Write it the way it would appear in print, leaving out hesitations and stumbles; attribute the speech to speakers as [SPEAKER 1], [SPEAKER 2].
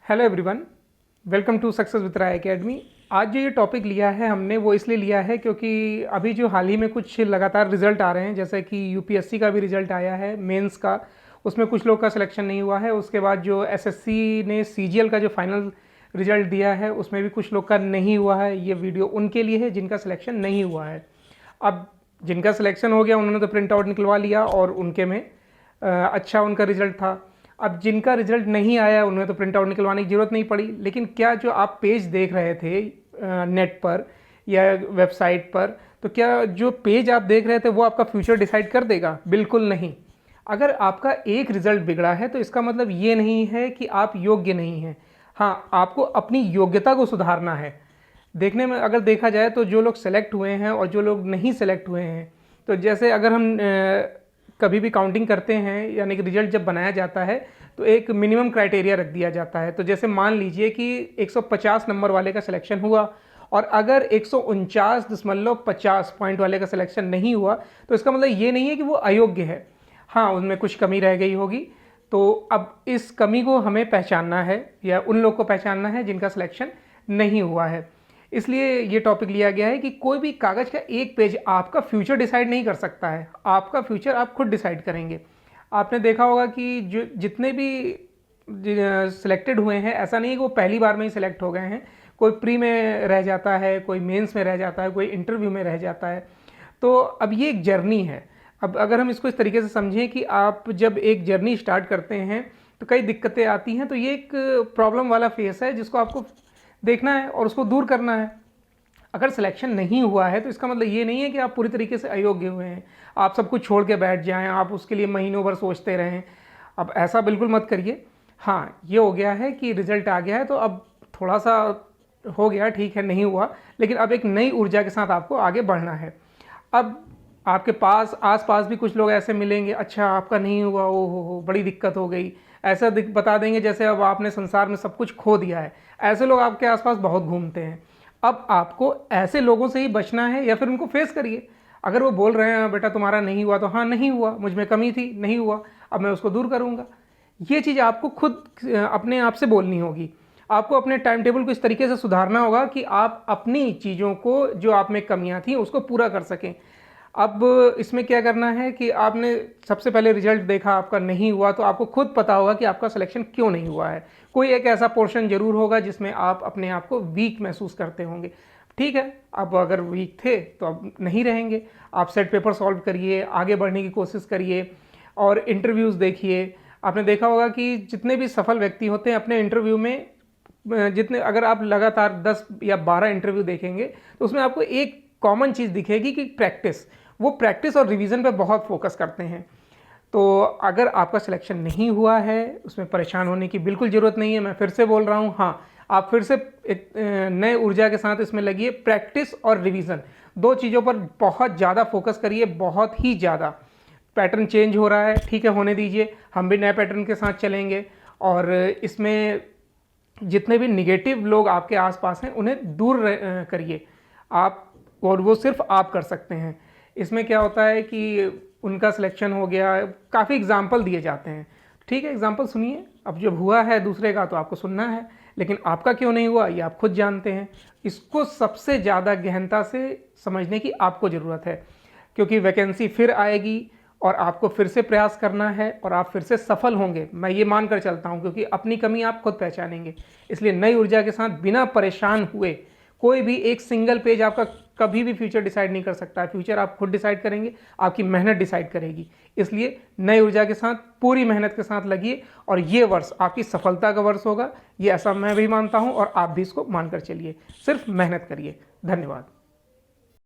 [SPEAKER 1] Hello everyone, welcome to success with Rai academy. आज जो ये टॉपिक लिया है हमने वो इसलिए लिया है क्योंकि अभी जो हाल ही में कुछ लगातार रिजल्ट आ रहे हैं, जैसे कि यूपीएससी का भी रिजल्ट आया है, मेंस का, उसमें कुछ लोग का सिलेक्शन नहीं हुआ है। उसके बाद जो एसएससी ने सीजीएल का जो फाइनल रिजल्ट दिया है उसमें भी कुछ लोग का नहीं हुआ है। ये वीडियो उनके लिए है जिनका सिलेक्शन नहीं हुआ है। अब जिनका सिलेक्शन हो गया उन्होंने तो प्रिंट आउट निकलवा लिया और उनके में अच्छा उनका रिजल्ट था। अब जिनका रिजल्ट नहीं आया उन्हें तो प्रिंट आउट निकलवाने की ज़रूरत नहीं पड़ी। लेकिन क्या जो आप पेज देख रहे थे नेट पर या वेबसाइट पर, तो क्या जो पेज आप देख रहे थे वो आपका फ्यूचर डिसाइड कर देगा? बिल्कुल नहीं। अगर आपका एक रिजल्ट बिगड़ा है तो इसका मतलब ये नहीं है कि आप योग्य नहीं हैं। हाँ, आपको अपनी योग्यता को सुधारना है। देखने में अगर देखा जाए तो जो लोग सेलेक्ट हुए हैं और जो लोग नहीं सेलेक्ट हुए हैं, तो जैसे अगर हम कभी भी काउंटिंग करते हैं, यानी कि रिजल्ट जब बनाया जाता है तो एक मिनिमम क्राइटेरिया रख दिया जाता है। तो जैसे मान लीजिए कि 150 नंबर वाले का सिलेक्शन हुआ और अगर 149.50 पॉइंट वाले का सिलेक्शन नहीं हुआ तो इसका मतलब ये नहीं है कि वो अयोग्य है। हाँ, उनमें कुछ कमी रह गई होगी। तो अब इस कमी को हमें पहचानना है या उन लोग को पहचानना है जिनका सिलेक्शन नहीं हुआ है। इसलिए ये टॉपिक लिया गया है कि कोई भी कागज़ का एक पेज आपका फ्यूचर डिसाइड नहीं कर सकता है। आपका फ्यूचर आप खुद डिसाइड करेंगे। आपने देखा होगा कि जो जितने भी सिलेक्टेड हुए हैं, ऐसा नहीं है कि वो पहली बार में ही सिलेक्ट हो गए हैं। कोई प्री में रह जाता है, कोई मेंस में रह जाता है, कोई इंटरव्यू में रह जाता है। तो अब ये एक जर्नी है। अब अगर हम इसको इस तरीके से समझें कि आप जब एक जर्नी स्टार्ट करते हैं तो कई दिक्कतें आती हैं, तो ये एक प्रॉब्लम वाला फेस है जिसको आपको देखना है और उसको दूर करना है। अगर सिलेक्शन नहीं हुआ है तो इसका मतलब ये नहीं है कि आप पूरी तरीके से अयोग्य हुए हैं, आप सब कुछ छोड़ के बैठ जाएं, आप उसके लिए महीनों भर सोचते रहें। अब ऐसा बिल्कुल मत करिए। हाँ, ये हो गया है कि रिजल्ट आ गया है तो अब थोड़ा सा हो गया, ठीक है, नहीं हुआ, लेकिन अब एक नई ऊर्जा के साथ आपको आगे बढ़ना है। अब आपके पास आसपास भी कुछ लोग ऐसे मिलेंगे, अच्छा आपका नहीं हुआ, ओ हो बड़ी दिक्कत हो गई, ऐसा बता देंगे जैसे अब आपने संसार में सब कुछ खो दिया है। ऐसे लोग आपके आसपास बहुत घूमते हैं। अब आपको ऐसे लोगों से ही बचना है या फिर उनको फेस करिए। अगर वो बोल रहे हैं बेटा तुम्हारा नहीं हुआ, तो हाँ नहीं हुआ, मुझ में कमी थी, नहीं हुआ, अब मैं उसको दूर करूँगा। ये चीज़ आपको खुद अपने आप से बोलनी होगी। आपको अपने टाइम टेबल को इस तरीके से सुधारना होगा कि आप अपनी चीज़ों को, जो आप में कमियां थी, उसको पूरा कर सकें। अब इसमें क्या करना है कि आपने सबसे पहले रिजल्ट देखा, आपका नहीं हुआ, तो आपको खुद पता होगा कि आपका सिलेक्शन क्यों नहीं हुआ है। कोई एक ऐसा पोर्शन जरूर होगा जिसमें आप अपने आप को वीक महसूस करते होंगे। ठीक है, अब अगर वीक थे तो अब नहीं रहेंगे। आप सेट पेपर सॉल्व करिए, आगे बढ़ने की कोशिश करिए और इंटरव्यूज़ देखिए। आपने देखा होगा कि जितने भी सफल व्यक्ति होते हैं अपने इंटरव्यू में, जितने अगर आप लगातार 10 या 12 इंटरव्यू देखेंगे तो उसमें आपको एक कॉमन चीज़ दिखेगी कि प्रैक्टिस। वो प्रैक्टिस और रिवीजन पे बहुत फोकस करते हैं। तो अगर आपका सिलेक्शन नहीं हुआ है उसमें परेशान होने की बिल्कुल ज़रूरत नहीं है। मैं फिर से बोल रहा हूँ, हाँ, आप फिर से एक नए ऊर्जा के साथ इसमें लगिए। प्रैक्टिस और रिवीजन, दो चीज़ों पर बहुत ज़्यादा फोकस करिए, बहुत ही ज़्यादा। पैटर्न चेंज हो रहा है, ठीक है, होने दीजिए, हम भी नए पैटर्न के साथ चलेंगे। और इसमें जितने भी निगेटिव लोग आपके आसपास हैं उन्हें दूर करिए आप, और वो सिर्फ आप कर सकते हैं। इसमें क्या होता है कि उनका सिलेक्शन हो गया, काफ़ी एग्जाम्पल दिए जाते हैं, ठीक है, एग्जाम्पल सुनिए। अब जब हुआ है दूसरे का तो आपको सुनना है, लेकिन आपका क्यों नहीं हुआ ये आप खुद जानते हैं। इसको सबसे ज़्यादा गहनता से समझने की आपको ज़रूरत है, क्योंकि वैकेंसी फिर आएगी और आपको फिर से प्रयास करना है और आप फिर से सफल होंगे, मैं ये मानकर चलता हूँ, क्योंकि अपनी कमी आप खुद पहचानेंगे। इसलिए नई ऊर्जा के साथ बिना परेशान हुए, कोई भी एक सिंगल पेज आपका कभी भी फ्यूचर डिसाइड नहीं कर सकता है। फ्यूचर आप खुद डिसाइड करेंगे, आपकी मेहनत डिसाइड करेगी। इसलिए नई ऊर्जा के साथ, पूरी मेहनत के साथ लगिए और ये वर्ष आपकी सफलता का वर्ष होगा, ये ऐसा मैं भी मानता हूँ और आप भी इसको मानकर चलिए। सिर्फ मेहनत करिए। धन्यवाद।